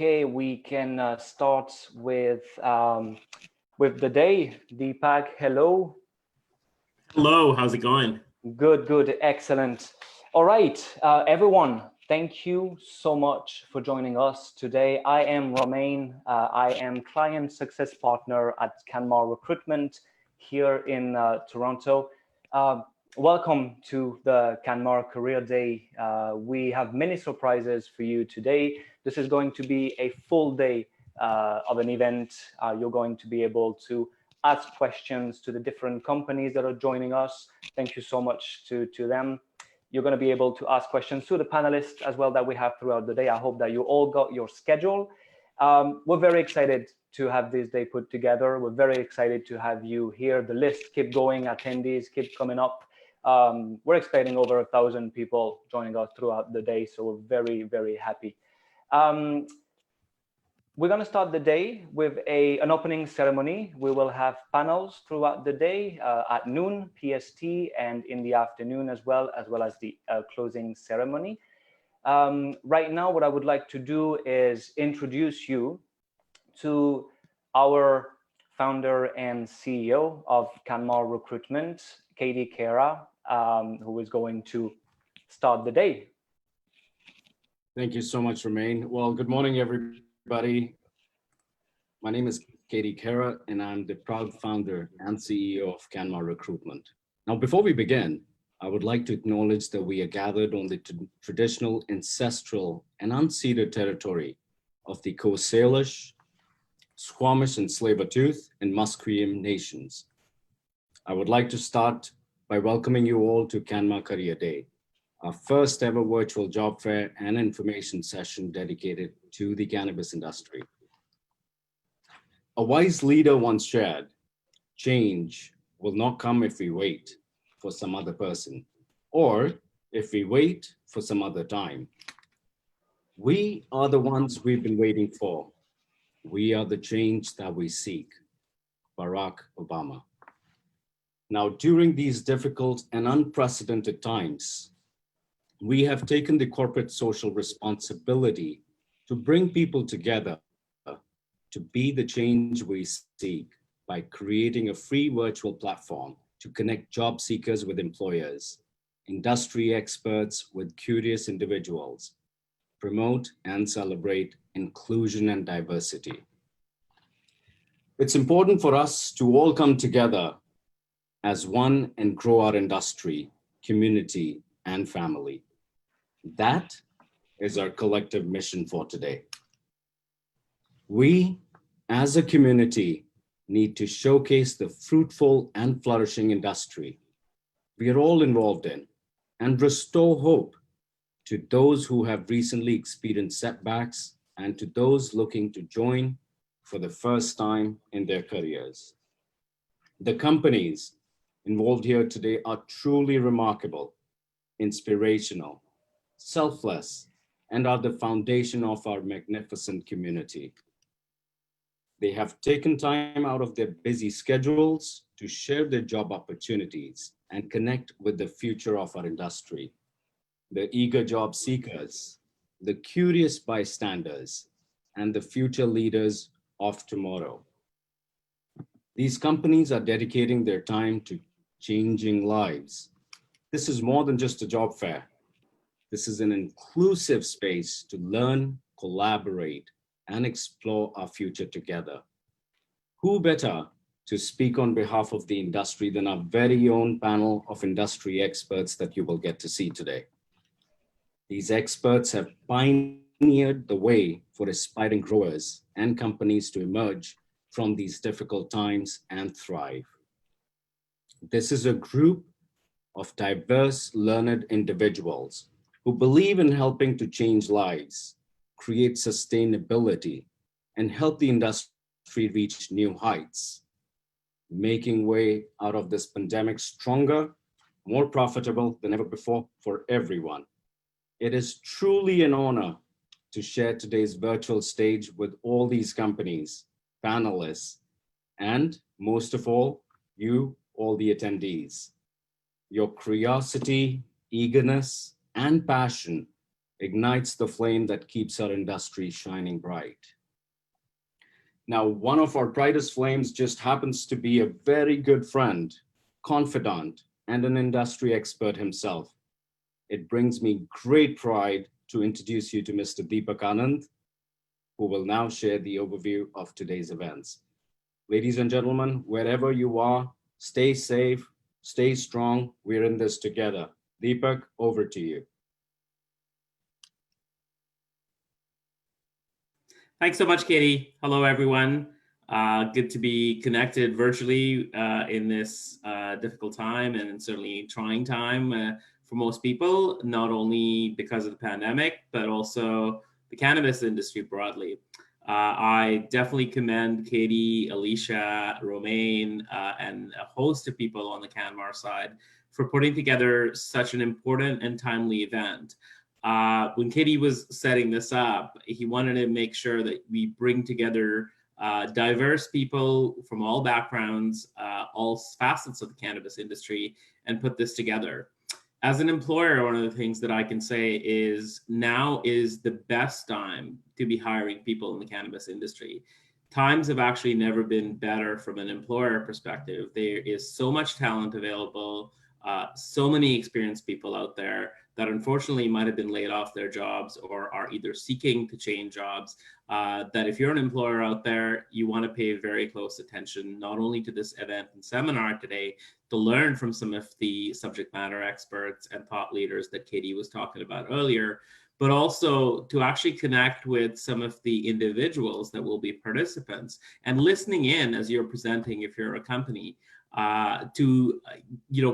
Okay, we can start with the day. Deepak, hello. Hello, how's it going? Good, excellent. All right, everyone, thank you so much for joining us today. I am Romain. I am Client Success Partner at CanMar Recruitment here in Toronto. Welcome to the CanMar Career Day. We have many surprises for you today. This is going to be a full day of an event. You're going to be able to ask questions to the different companies that are joining us. Thank you so much to them. You're going to be able to ask questions to the panelists as well that we have throughout the day. I hope that you all got your schedule. We're very excited to have this day put together. We're very excited to have you here. The list keep going, attendees keep coming up. We're expecting over 1,000 people joining us throughout the day, so we're very, very happy. We're going to start the day with an opening ceremony. We will have panels throughout the day at noon PST and in the afternoon as well as the closing ceremony. Right now, what I would like to do is introduce you to our founder and CEO of CanMar Recruitment, Khairah, who is going to start the day. Thank you so much, Romain. Well, good morning, everybody. My name is Khairah, and I'm the proud founder and CEO of CanMar Recruitment. Now, before we begin, I would like to acknowledge that we are gathered on the traditional, ancestral, and unceded territory of the Coast Salish, Squamish and Tsleil-Waututh, and Musqueam nations. I would like to start by welcoming you all to CanMar Career Day, our first ever virtual job fair and information session dedicated to the cannabis industry. A wise leader once shared, change will not come if we wait for some other person, or if we wait for some other time. We are the ones we've been waiting for. We are the change that we seek. Barack Obama. Now, during these difficult and unprecedented times, we have taken the corporate social responsibility to bring people together to be the change we seek by creating a free virtual platform to connect job seekers with employers, industry experts with curious individuals, promote and celebrate inclusion and diversity. It's important for us to all come together as one and grow our industry, community, and family. That is our collective mission for today. We, as a community, need to showcase the fruitful and flourishing industry we are all involved in and restore hope to those who have recently experienced setbacks and to those looking to join for the first time in their careers. The companies involved here today are truly remarkable, inspirational, selfless, and are the foundation of our magnificent community. They have taken time out of their busy schedules to share their job opportunities and connect with the future of our industry. The eager job seekers, the curious bystanders, and the future leaders of tomorrow. These companies are dedicating their time to changing lives. This is more than just a job fair. This is an inclusive space to learn, collaborate, and explore our future together. Who better to speak on behalf of the industry than our very own panel of industry experts that you will get to see today. These experts have pioneered the way for aspiring growers and companies to emerge from these difficult times and thrive. This is a group of diverse, learned individuals who believe in helping to change lives, create sustainability, and help the industry reach new heights, making way out of this pandemic stronger, more profitable than ever before for everyone. It is truly an honor to share today's virtual stage with all these companies, panelists, and most of all, you, all the attendees. Your curiosity, eagerness, and passion ignites the flame that keeps our industry shining bright. Now, one of our brightest flames just happens to be a very good friend, confidant, and an industry expert himself. It brings me great pride to introduce you to Mr. Deepak Anand, who will now share the overview of today's events. Ladies and gentlemen, wherever you are, stay safe, stay strong. We're in this together. Deepak, over to you. Thanks so much, Katie. Hello, everyone. Good to be connected virtually in this difficult time and certainly trying time for most people, not only because of the pandemic, but also the cannabis industry broadly. I definitely commend Katie, Alicia, Romain, and a host of people on the CanMar side for putting together such an important and timely event. When Katie was setting this up, he wanted to make sure that we bring together diverse people from all backgrounds, all facets of the cannabis industry, and put this together. As an employer, one of the things that I can say is now is the best time to be hiring people in the cannabis industry. Times have actually never been better from an employer perspective. There is so much talent available, so many experienced people out there that unfortunately might have been laid off their jobs or are either seeking to change jobs, that if you're an employer out there, you want to pay very close attention, not only to this event and seminar today, to learn from some of the subject matter experts and thought leaders that Katie was talking about earlier, but also to actually connect with some of the individuals that will be participants and listening in as you're presenting if you're a company, to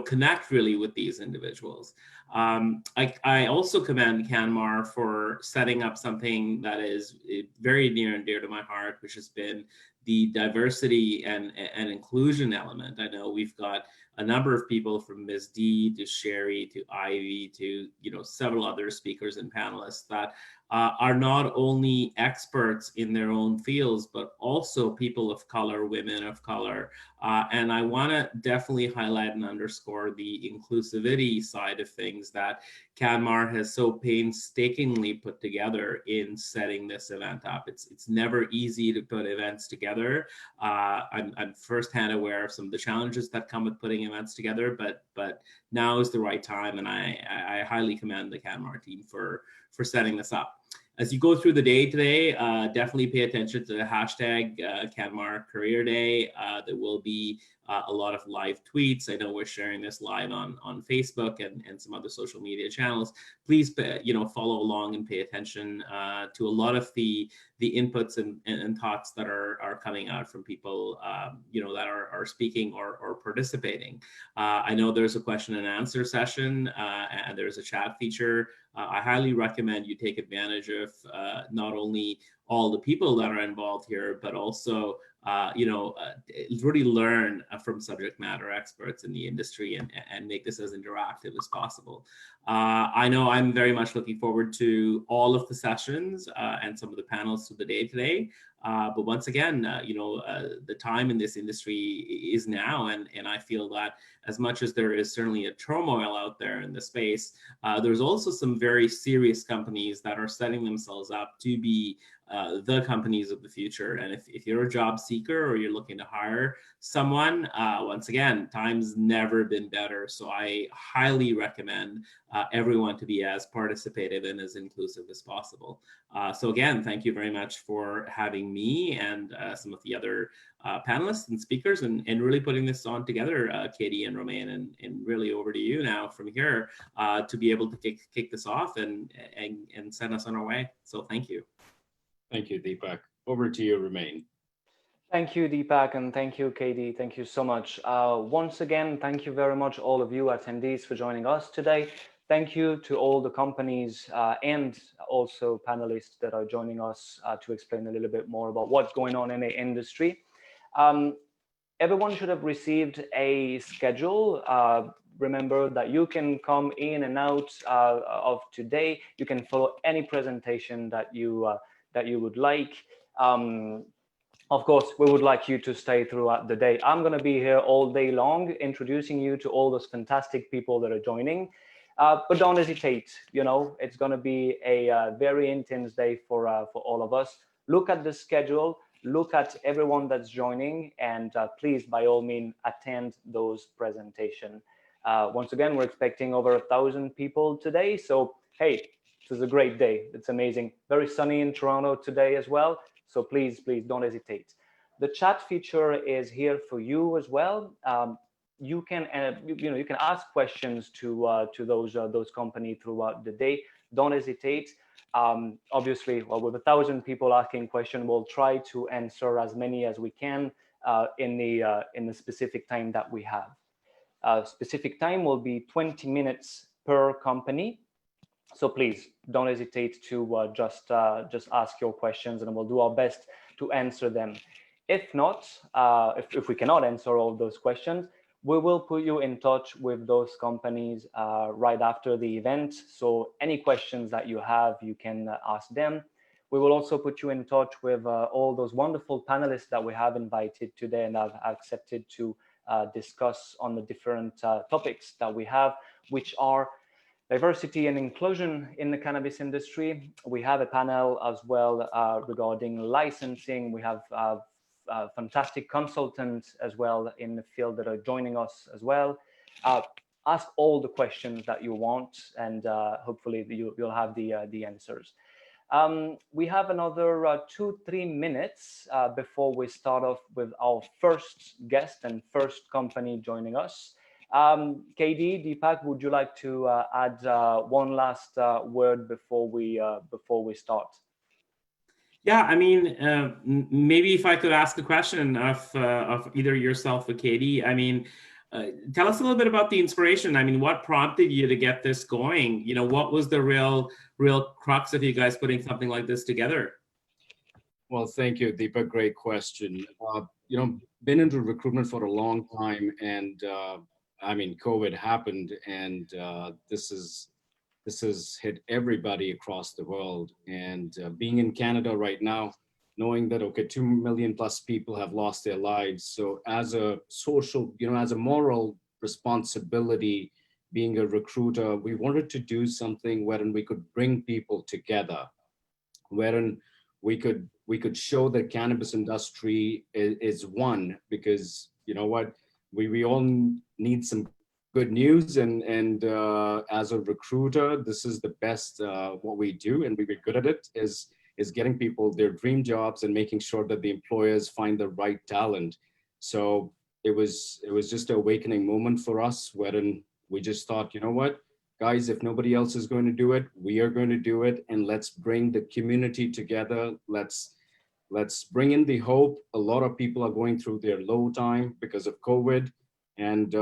connect really with these individuals. I also commend CanMar for setting up something that is very near and dear to my heart, which has been the diversity and inclusion element. I know we've got a number of people from Ms. D to Sherry to Ivy to several other speakers and panelists that are not only experts in their own fields, but also people of color, women of color. And I want to definitely highlight and underscore the inclusivity side of things that CanMar has so painstakingly put together in setting this event up. It's never easy to put events together. I'm firsthand aware of some of the challenges that come with putting events together, but now is the right time, and I highly commend the CanMar team for setting this up. As you go through the day today, definitely pay attention to the hashtag CanMar Career Day. There will be a lot of live tweets. I know we're sharing this live on Facebook and some other social media channels. Please, follow along and pay attention to a lot of the inputs and thoughts that are coming out from people, that are speaking or participating. I know there's a question and answer session and there's a chat feature. I highly recommend you take advantage of not only all the people that are involved here, but also really learn from subject matter experts in the industry and make this as interactive as possible. I know I'm very much looking forward to all of the sessions and some of the panels of the day today. But once again, the time in this industry is now, and I feel that as much as there is certainly a turmoil out there in the space, there's also some very serious companies that are setting themselves up to be the companies of the future. And if you're a job seeker or you're looking to hire someone, once again, time's never been better. So I highly recommend everyone to be as participative and as inclusive as possible. So again, thank you very much for having me and some of the other panelists and speakers and really putting this on together, Katie and Romain, and really over to you now from here to be able to kick this off and send us on our way. So thank you. Thank you, Deepak. Over to you, Romain. Thank you, Deepak, and thank you, Katie. Thank you so much. Once again, thank you very much, all of you attendees, for joining us today. Thank you to all the companies and also panelists that are joining us to explain a little bit more about what's going on in the industry. Everyone should have received a schedule. Remember that you can come in and out of today. You can follow any presentation that you would like. Of course, we would like you to stay throughout the day. I'm going to be here all day long, introducing you to all those fantastic people that are joining. But don't hesitate. You know, it's going to be a very intense day for all of us. Look at the schedule. Look at everyone that's joining, and please, by all means, attend those presentations. Once again, we're expecting over 1,000 people today. So, hey, this is a great day. It's amazing. Very sunny in Toronto today as well. So please, please don't hesitate. The chat feature is here for you as well. You can, you can ask questions to those companies throughout the day. Don't hesitate. Obviously, well, with 1,000 people asking questions, we'll try to answer as many as we can in the specific time that we have. Specific time will be 20 minutes per company. So please don't hesitate to just ask your questions, and we'll do our best to answer them. If not, if we cannot answer all those questions, we will put you in touch with those companies right after the event. So any questions that you have, you can ask them. We will also put you in touch with all those wonderful panelists that we have invited today and have accepted to discuss on the different topics that we have, which are diversity and inclusion in the cannabis industry. We have a panel as well regarding licensing. We have fantastic consultants as well in the field that are joining us as well. Ask all the questions that you want, and hopefully you'll have the answers. We have another 2-3 minutes before we start off with our first guest and first company joining us. KD, Deepak, would you like to add one last word before we start? Yeah, I mean, maybe if I could ask a question of either yourself or Katie. I mean, tell us a little bit about the inspiration. I mean, what prompted you to get this going? You know, what was the real crux of you guys putting something like this together? Well, thank you, Deepak. Great question. You know, been into recruitment for a long time, and I mean, COVID happened, and this has hit everybody across the world. And being in Canada right now, knowing that, okay, 2 million plus people have lost their lives. So as a social, you know, as a moral responsibility, being a recruiter, we wanted to do something wherein we could bring people together, wherein we could show that cannabis industry is one, because you know what, we all need some good news, and as a recruiter, this is the best what we do, and we're good at it, is getting people their dream jobs and making sure that the employers find the right talent. So it was just an awakening moment for us, wherein we just thought, you know what, guys, if nobody else is going to do it, we are going to do it, and let's bring the community together. Let's bring in the hope. A lot of people are going through their low time because of COVID. And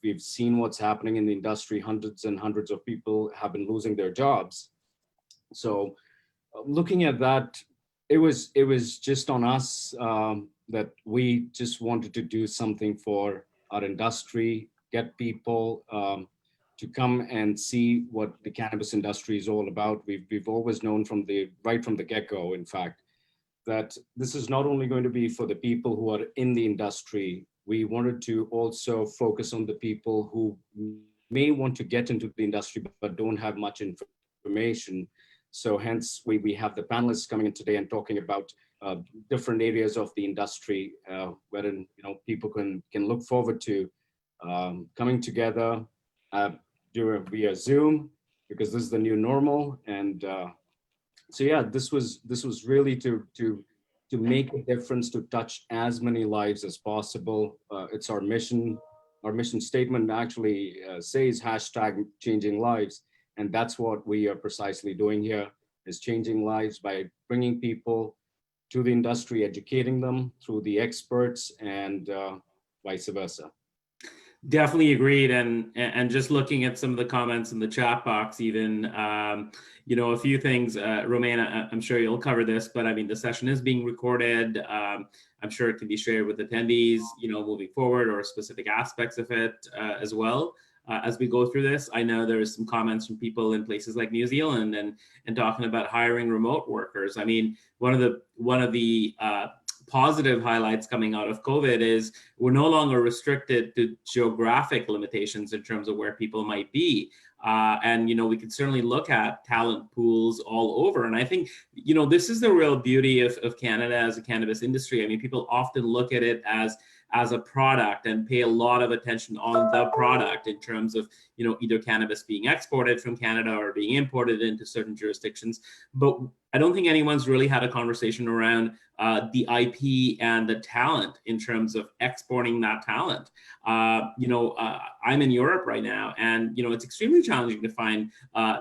we've seen what's happening in the industry. Hundreds and hundreds of people have been losing their jobs. So looking at that, it was just on us that we just wanted to do something for our industry, get people to come and see what the cannabis industry is all about. We've always known right from the get-go, in fact, that this is not only going to be for the people who are in the industry. We wanted to also focus on the people who may want to get into the industry but don't have much information. So hence we have the panelists coming in today and talking about different areas of the industry, wherein people can look forward to coming together via Zoom, because this is the new normal. And so yeah, this was really to make a difference, to touch as many lives as possible. It's our mission. Our mission statement actually says #changing lives. And that's what we are precisely doing here, is changing lives by bringing people to the industry, educating them through the experts, and vice versa. Definitely agreed. And just looking at some of the comments in the chat box, even, a few things, Romain, I'm sure you'll cover this, but I mean, the session is being recorded. I'm sure it can be shared with attendees, moving forward, or specific aspects of it as well. As we go through this, I know there's some comments from people in places like New Zealand and talking about hiring remote workers. I mean, one of the positive highlights coming out of COVID is we're no longer restricted to geographic limitations in terms of where people might be. And, we could certainly look at talent pools all over. And I think, this is the real beauty of Canada as a cannabis industry. I mean, people often look at it as a product and pay a lot of attention on the product in terms of, either cannabis being exported from Canada or being imported into certain jurisdictions. But I don't think anyone's really had a conversation around the IP and the talent in terms of exporting that talent. I'm in Europe right now, and it's extremely challenging to find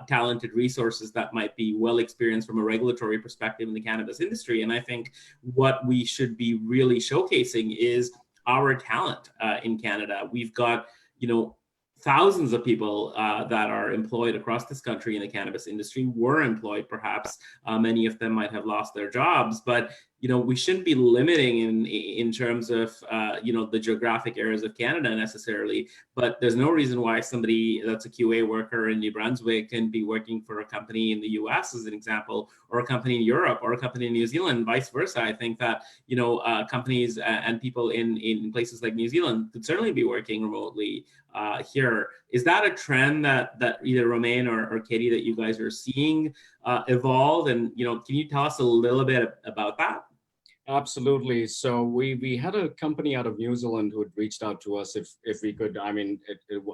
talented resources that might be well experienced from a regulatory perspective in the cannabis industry. And I think what we should be really showcasing is our talent in Canada. We've got, thousands of people that are employed across this country in the cannabis industry, were employed perhaps. Many of them might have lost their jobs, but we shouldn't be limiting in terms of the geographic areas of Canada necessarily. But there's no reason why somebody that's a QA worker in New Brunswick can be working for a company in the US, as an example, or a company in Europe, or a company in New Zealand, vice versa. I think that companies and people in places like New Zealand could certainly be working remotely here. Is that a trend that either Romain or Katie, that you guys are seeing evolve? And can you tell us a little bit about that? Absolutely. So we had a company out of New Zealand who had reached out to us if we could, I mean,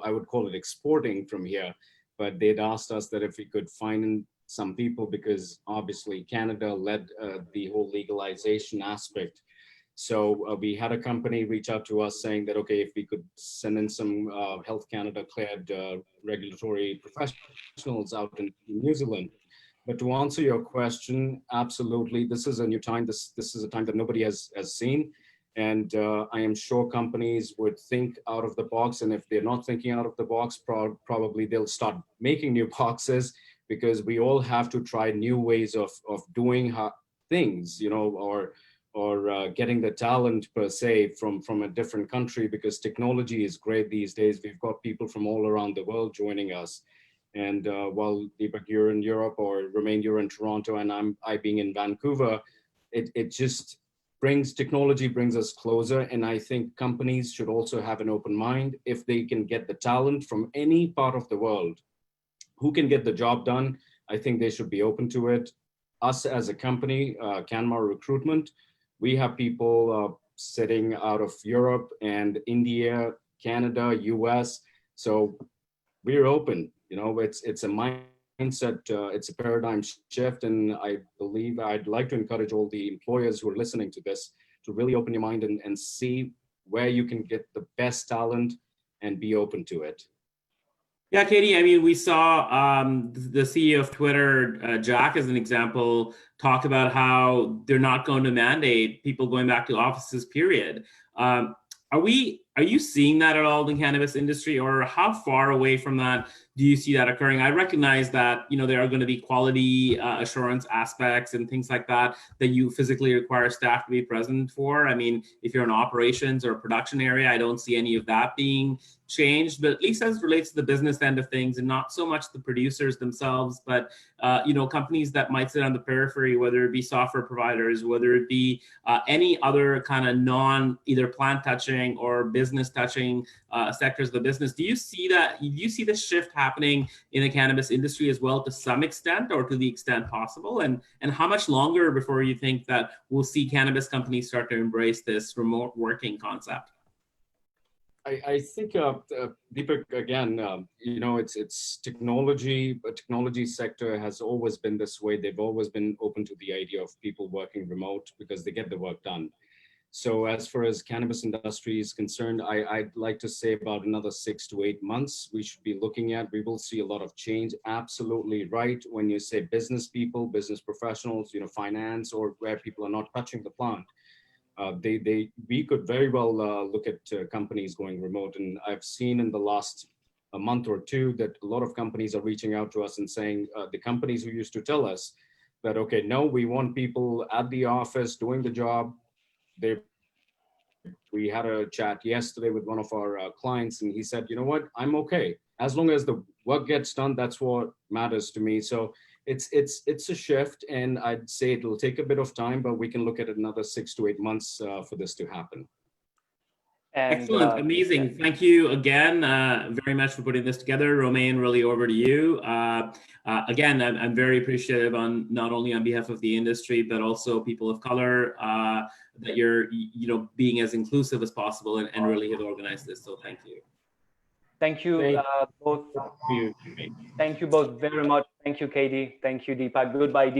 I would call it exporting from here, but they'd asked us that if we could find some people, because obviously Canada led the whole legalization aspect. So we had a company reach out to us saying that, okay, if we could send in some Health Canada cleared regulatory professionals out in New Zealand. But to answer your question, absolutely, this is a new time. This is a time that nobody has seen. And I am sure companies would think out of the box. And if they're not thinking out of the box, probably they'll start making new boxes, because we all have to try new ways of doing things, or getting the talent per se from a different country, because technology is great these days. We've got people from all around the world joining us. And while Deepak, you're in Europe, or Romain, you're in Toronto, and I being in Vancouver, it just technology brings us closer. And I think companies should also have an open mind. If they can get the talent from any part of the world who can get the job done, I think they should be open to it. Us as a company, CanMar Recruitment, we have people sitting out of Europe and India, Canada, US. So we're open. It's a mindset, it's a paradigm shift. And I believe I'd like to encourage all the employers who are listening to this to really open your mind and see where you can get the best talent and be open to it. Yeah, Katie, I mean, we saw the CEO of Twitter, Jack, as an example, talk about how they're not going to mandate people going back to offices, period. Are you seeing that at all in the cannabis industry, or how far away from that do you see that occurring? I recognize that, there are going to be quality assurance aspects and things like that you physically require staff to be present for. I mean, if you're in operations or production area, I don't see any of that being changed, but at least as it relates to the business end of things, and not so much the producers themselves, but companies that might sit on the periphery, whether it be software providers, whether it be any other kind of either plant touching or business touching sectors of the business. Do you see this shift happening in the cannabis industry as well, to some extent, or to the extent possible? And how much longer before you think that we'll see cannabis companies start to embrace this remote working concept? I think, Deepak, again, it's technology. But technology sector has always been this way. They've always been open to the idea of people working remote because they get the work done. So as far as cannabis industry is concerned, I'd like to say about another 6 to 8 months, we should be looking at, we will see a lot of change. Absolutely right. When you say business people, business professionals, finance, or where people are not touching the plant, we could very well look at companies going remote. And I've seen in the last a month or two that a lot of companies are reaching out to us and saying, the companies who used to tell us that, okay, no, we want people at the office doing the job. We had a chat yesterday with one of our clients, and he said, you know what, I'm okay. As long as the work gets done, that's what matters to me. So it's a shift, and I'd say it'll take a bit of time, but we can look at another 6 to 8 months for this to happen. And Excellent, amazing. Thank you again very much for putting this together. Romain, really over to you. Again, I'm very appreciative on not only on behalf of the industry, but also people of color, that you're being as inclusive as possible and really have organized this. So thank you. thank you both. you. Thank you both very much. Thank you, Katie. Thank you, Deepak. Goodbye, Deepak.